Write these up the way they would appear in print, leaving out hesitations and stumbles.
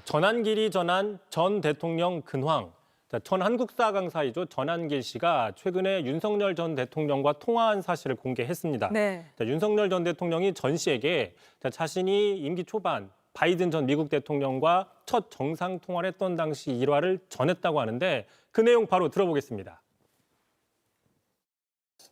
전한길이 전한 전 대통령 근황. 전 한국사 강사이죠. 전한길 씨가 최근에 윤석열 전 대통령과 통화한 사실을 공개했습니다. 네. 윤석열 전 대통령이 전 씨에게 자신이 임기 초반 바이든 전 미국 대통령과 첫 정상 통화를 했던 당시 일화를 전했다고 하는데 그 내용 바로 들어보겠습니다.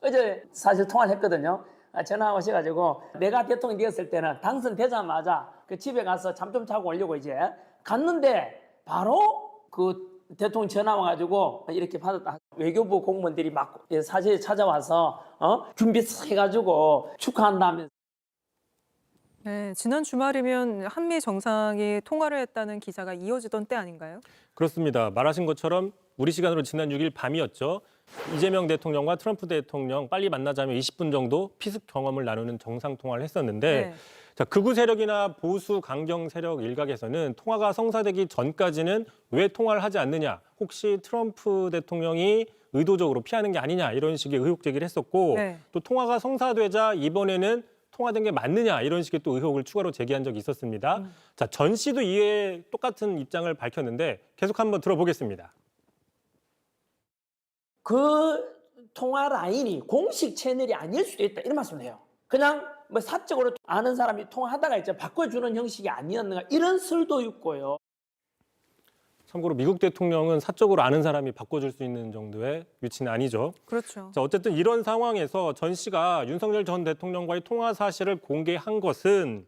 어제 사실 통화를 했거든요. 전화 오셔가지고 내가 대통령이 되었을 때는 당선되자마자 그 집에 가서 잠 좀 자고 오려고 이제 갔는데 바로 그 대통령 전화 와가지고 이렇게 받았다. 외교부 공무원들이 막 사실에 찾아와서 준비 싹 해가지고 축하한다면서. 네, 지난 주말이면 한미 정상이 통화를 했다는 기사가 이어지던 때 아닌가요? 그렇습니다. 말하신 것처럼 우리 시간으로 지난 6일 밤이었죠. 이재명 대통령과 트럼프 대통령 빨리 만나자며 20분 정도 피습 경험을 나누는 정상 통화를 했었는데 극우 세력이나 보수 강경 세력 일각에서는 통화가 성사되기 전까지는 왜 통화를 하지 않느냐, 혹시 트럼프 대통령이 의도적으로 피하는 게 아니냐 이런 식의 의혹 제기를 했었고 또 통화가 성사되자 이번에는 통화된 게 맞느냐 이런 식의 또 의혹을 추가로 제기한 적이 있었습니다. 전 씨도 이에 똑같은 입장을 밝혔는데 계속 한번 들어보겠습니다. 그 통화 라인이 공식 채널이 아닐 수도 있다 이런 말씀을 해요. 그냥 뭐 사적으로 아는 사람이 통화하다가 이제 바꿔주는 형식이 아니었는가 이런 설도 있고요. 참고로 미국 대통령은 사적으로 아는 사람이 바꿔줄 수 있는 정도의 위치는 아니죠. 그렇죠. 어쨌든 이런 상황에서 전 씨가 윤석열 전 대통령과의 통화 사실을 공개한 것은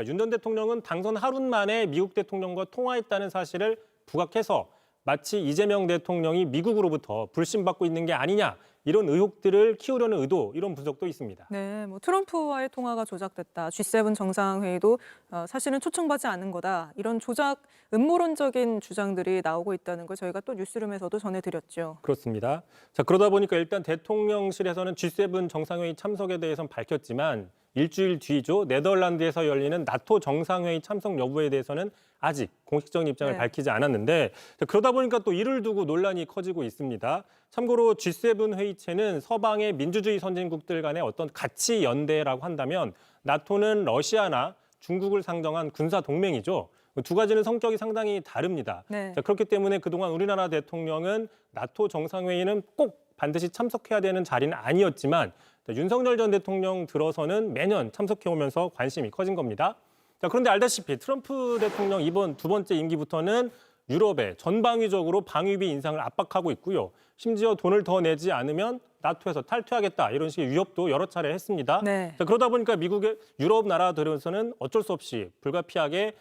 윤 전 대통령은 당선 하루 만에 미국 대통령과 통화했다는 사실을 부각해서 마치 이재명 대통령이 미국으로부터 불신받고 있는 게 아니냐 이런 의혹들을 키우려는 의도 이런 분석도 있습니다. 네, 트럼프와의 통화가 조작됐다. G7 정상회의도 사실은 초청받지 않은 거다. 이런 조작 음모론적인 주장들이 나오고 있다는 걸 저희가 또 뉴스룸에서도 전해드렸죠. 그렇습니다. 그러다 보니까 일단 대통령실에서는 G7 정상회의 참석에 대해서는 밝혔지만 일주일 뒤죠. 네덜란드에서 열리는 나토 정상회의 참석 여부에 대해서는 아직 공식적인 입장을 밝히지 않았는데 그러다 보니까 또 이를 두고 논란이 커지고 있습니다. 참고로 G7 회의체는 서방의 민주주의 선진국들 간의 어떤 가치 연대라고 한다면 나토는 러시아나 중국을 상정한 군사 동맹이죠. 두 가지는 성격이 상당히 다릅니다. 그렇기 때문에 그동안 우리나라 대통령은 나토 정상회의는 꼭 반드시 참석해야 되는 자리는 아니었지만 윤석열 전 대통령 들어서는 매년 참석해오면서 관심이 커진 겁니다. 그런데 알다시피 트럼프 대통령 이번 두 번째 임기부터는 유럽에 전방위적으로 방위비 인상을 압박하고 있고요. 심지어 돈을 더 내지 않으면 나토에서 탈퇴하겠다 이런 식의 위협도 여러 차례 했습니다. 그러다 보니까 미국의 유럽 나라들에서는 어쩔 수 없이 불가피하게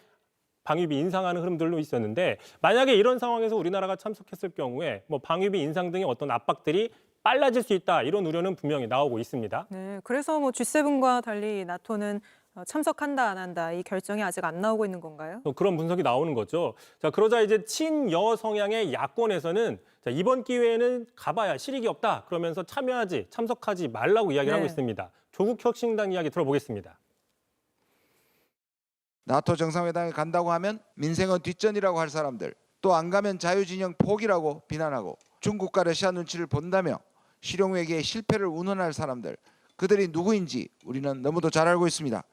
방위비 인상하는 흐름들로 있었는데 만약에 이런 상황에서 우리나라가 참석했을 경우에 방위비 인상 등의 어떤 압박들이 빨라질 수 있다 이런 우려는 분명히 나오고 있습니다. 네, 그래서 G7과 달리 나토는 참석한다 안 한다 이 결정이 아직 안 나오고 있는 건가요? 그런 분석이 나오는 거죠. 그러자 이제 친여 성향의 야권에서는 이번 기회에는 가봐야 실익이 없다 그러면서 참석하지 말라고 이야기를 하고 있습니다. 조국 혁신당 이야기 들어보겠습니다. 나토 정상회담에 간다고 하면 민생은 뒷전이라고 할 사람들, 또 안 가면 자유진영 포기라고 비난하고 중국과 러시아 눈치를 본다며 실용외교의 실패를 운운할 사람들, 그들이 누구인지 우리는 너무도 잘 알고 있습니다.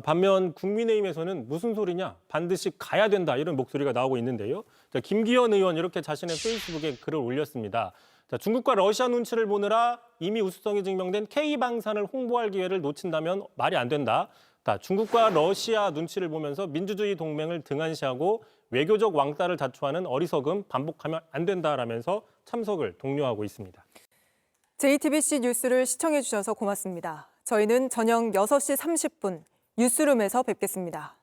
반면 국민의힘에서는 무슨 소리냐, 반드시 가야 된다 이런 목소리가 나오고 있는데요. 김기현 의원 이렇게 자신의 페이스북에 글을 올렸습니다. 중국과 러시아 눈치를 보느라 이미 우수성이 증명된 K방산을 홍보할 기회를 놓친다면 말이 안 된다. 중국과 러시아 눈치를 보면서 민주주의 동맹을 등한시하고 외교적 왕따를 자초하는 어리석음 반복하면 안 된다라면서 참석을 독려하고 있습니다. JTBC 뉴스를 시청해 주셔서 고맙습니다. 저희는 저녁 6시 30분 뉴스룸에서 뵙겠습니다.